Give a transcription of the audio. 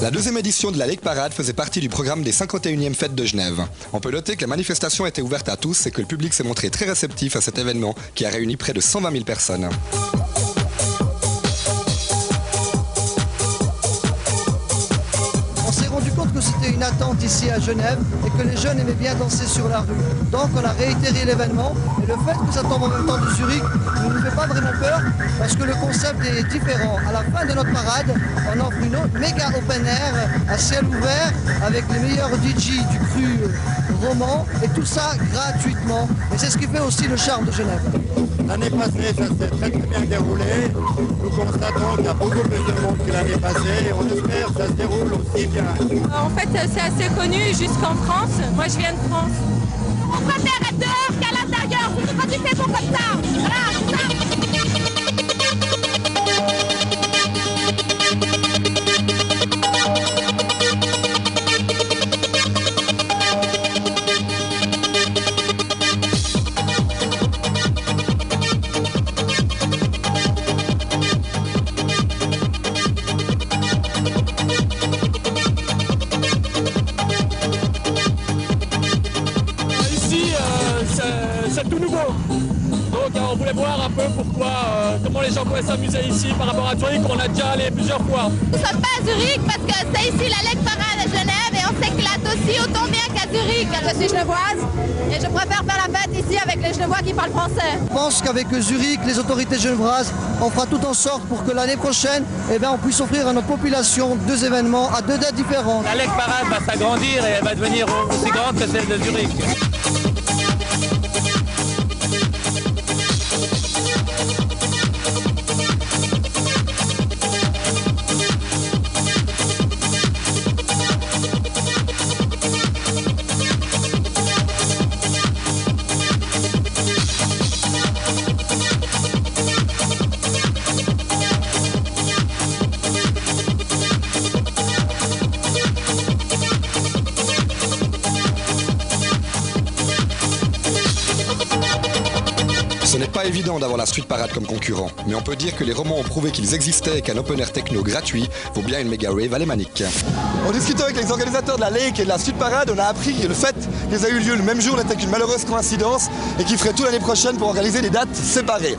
La deuxième édition de la Lake Parade faisait partie du programme des 51e Fêtes de Genève. On peut noter que la manifestation était ouverte à tous et que le public s'est montré très réceptif à cet événement qui a réuni près de 120 000 personnes. On s'est rendu compte que c'était une attente ici à Genève et que les jeunes aimaient bien danser sur la rue. Donc on a réitéré l'événement et le fait que ça tombe en même temps de Zurich ne nous fait pas vraiment peur parce que le concept est différent. À la fin de notre parade, on offre une autre méga open air à ciel ouvert avec les meilleurs DJ du cru roman et tout ça gratuitement. Et c'est ce qui fait aussi le charme de Genève. L'année passée, ça s'est très bien déroulé. Nous constatons qu'il y a beaucoup plus de monde que l'année passée et on espère que ça se déroule aussi bien. En fait, c'est assez connu jusqu'en France. Moi, je viens de France. On préfère être dehors qu'à l'intérieur, surtout quand il fait beau comme ça. Voilà, c'est ça. C'est tout nouveau. Donc on voulait voir un peu comment les gens pouvaient s'amuser ici par rapport à Zurich, on a déjà allé plusieurs fois. Nous ne sommes pas à Zurich parce que c'est ici la Lake Parade à Genève et on s'éclate aussi autant bien qu'à Zurich. Je suis genevoise et je préfère faire la fête ici avec les Genevois qui parlent français. Je pense qu'avec Zurich, les autorités genevoises, on fera tout en sorte pour que l'année prochaine, on puisse offrir à notre population deux événements à deux dates différentes. La Lake Parade va s'agrandir et elle va devenir aussi grande que celle de Zurich. Ce n'est pas évident d'avoir la Street Parade comme concurrent, mais on peut dire que les romans ont prouvé qu'ils existaient et qu'un open air techno gratuit vaut bien une méga rave alémanique. En discutant avec les organisateurs de la Lake et de la Street Parade, on a appris que le fait qu'ils aient eu lieu le même jour n'était qu'une malheureuse coïncidence et qu'ils feraient tout l'année prochaine pour organiser des dates séparées.